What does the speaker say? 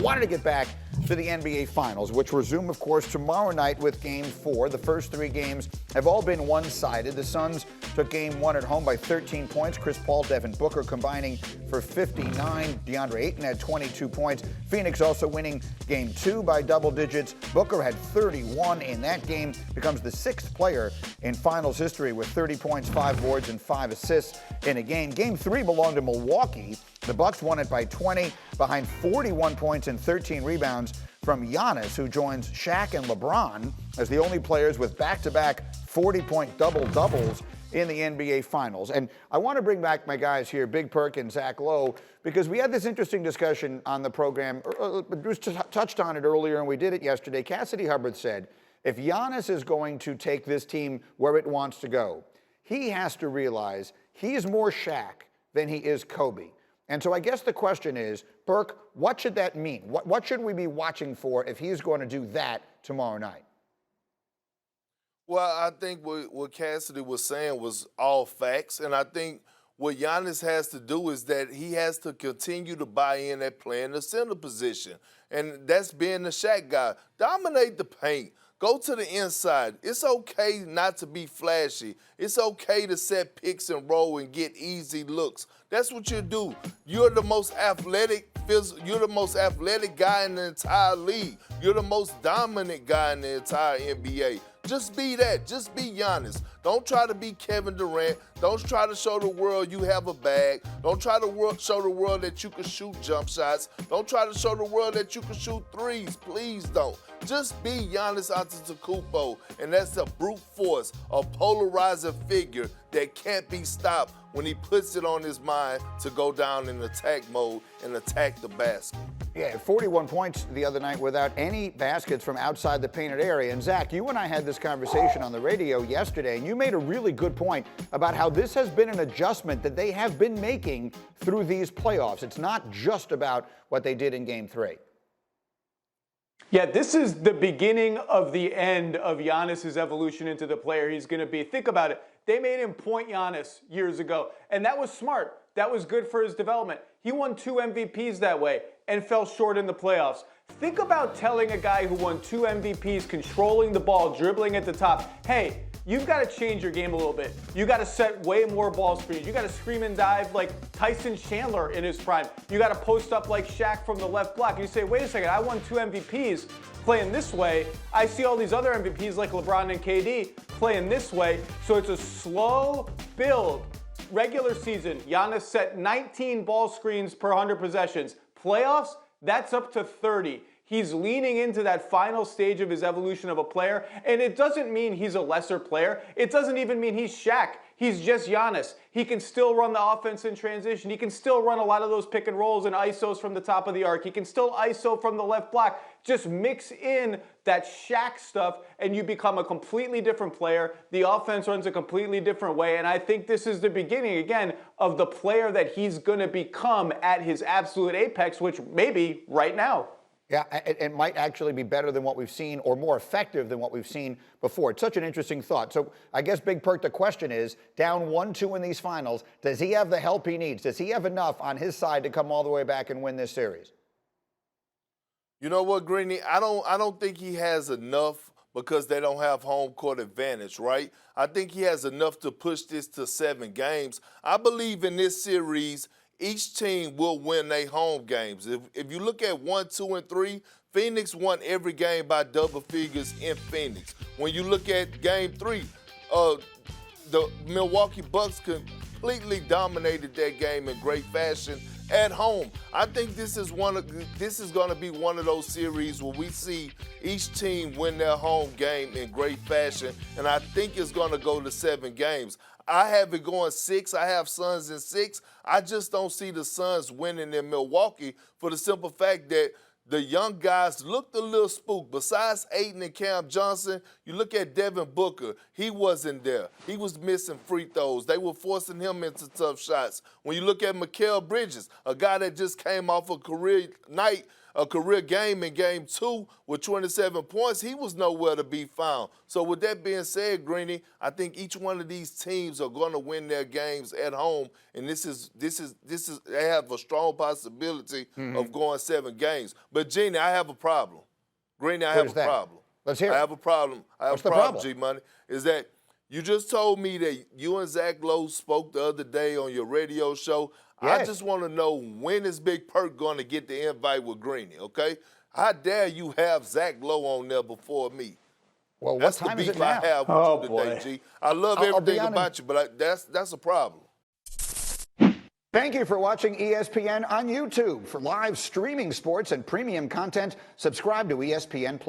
wanted to get back to the NBA Finals, which resume, of course, tomorrow night with Game 4. The first 3 games have all been one-sided. The Suns took Game 1 at home by 13 points. Chris Paul, Devin Booker combining for 59. DeAndre Ayton had 22 points. Phoenix also winning Game 2 by double digits. Booker had 31 in that game, becomes the 6th player in Finals history with 30 points, 5 boards, and 5 assists in a game. Game 3 belonged to Milwaukee. The Bucks won it by 20 behind 41 points and 13 rebounds from Giannis, who joins Shaq and LeBron as the only players with back-to-back 40-point double-doubles in the NBA Finals. And I want to bring back my guys here, Big Perk and Zach Lowe, because we had this interesting discussion on the program. Bruce touched on it earlier, and we did it yesterday. Cassidy Hubbard said, if Giannis is going to take this team where it wants to go, he has to realize he is more Shaq than he is Kobe. And so I guess the question is, Perk, what should that mean? What should we be watching for if he's going to do that tomorrow night? Well, I think what Cassidy was saying was all facts, and I think what Giannis has to do is that he has to continue to buy in at playing the center position, and that's being the Shaq guy. Dominate the paint. Go to the inside. It's okay not to be flashy. It's okay to set picks and roll and get easy looks. That's what you do. You're the most athletic guy in the entire league. You're the most dominant guy in the entire NBA. Just be that. Just be Giannis. Don't try to be Kevin Durant. Don't try to show the world you have a bag. Don't try to show the world that you can shoot jump shots. Don't try to show the world that you can shoot threes. Please don't. Just be Giannis Antetokounmpo, and that's a brute force, a polarizing figure that can't be stopped when he puts it on his mind to go down in attack mode and attack the basket. Yeah, 41 points the other night without any baskets from outside the painted area. And Zach, you and I had this conversation on the radio yesterday, and you made a really good point about how this has been an adjustment that they have been making through these playoffs. It's not just about what they did in Game 3. Yeah, this is the beginning of the end of Giannis's evolution into the player he's going to be. Think about it. They made him point Giannis years ago, and that was smart. That was good for his development. He won 2 MVPs that way and fell short in the playoffs. Think about telling a guy who won 2 MVPs, controlling the ball, dribbling at the top, hey, you've got to change your game a little bit. You got to set way more ball screens. You got to scream and dive like Tyson Chandler in his prime. You got to post up like Shaq from the left block. And you say, wait a second, I won 2 MVPs playing this way. I see all these other MVPs like LeBron and KD playing this way. So it's a slow build. Regular season, Giannis set 19 ball screens per 100 possessions. Playoffs, that's up to 30. He's leaning into that final stage of his evolution of a player, and it doesn't mean he's a lesser player. It doesn't even mean he's Shaq. He's just Giannis. He can still run the offense in transition. He can still run a lot of those pick and rolls and ISOs from the top of the arc. He can still ISO from the left block. Just mix in that Shaq stuff, and you become a completely different player. The offense runs a completely different way, and I think this is the beginning, again, of the player that he's going to become at his absolute apex, which may be right now. Yeah, it might actually be better than what we've seen or more effective than what we've seen before. It's such an interesting thought. So I guess, Big Perk, the question is, down 1-2 in these finals, does he have the help he needs? Does he have enough on his side to come all the way back and win this series? You know what, Greeny? I don't think he has enough because they don't have home court advantage, right? I think he has enough to push this to 7 games. I believe in this series, each team will win their home games. If you look at 1, 2, and 3, Phoenix won every game by double figures in Phoenix. When you look at Game 3, the Milwaukee Bucks completely dominated that game in great fashion at home. I think this is going to be one of those series where we see each team win their home game in great fashion, and I think it's going to go to 7 games. I have it going 6. I have Suns in 6. I just don't see the Suns winning in Milwaukee for the simple fact that the young guys looked a little spooked. Besides Ayton and Cam Johnson, you look at Devin Booker. He wasn't there. He was missing free throws. They were forcing him into tough shots. When you look at Mikal Bridges, a guy that just came off a career night a career game in Game 2 with 27 points, he was nowhere to be found. So with that being said, Greeny, I think each one of these teams are going to win their games at home, and this is they have a strong possibility of going 7 games. But Jeannie, I have a problem. Greeny, I have a problem. Let's hear it. I have a problem. What's the problem? G-Money, is that you just told me that you and Zach Lowe spoke the other day on your radio show. Yes. I just want to know, when is Big Perk going to get the invite with Greeny, okay? How dare you have Zach Lowe on there before me? Well, That's what time the is it beef now? I have with you today, G. I love everything about you, but that's a problem. Thank you for watching ESPN on YouTube. For live streaming sports and premium content, subscribe to ESPN+.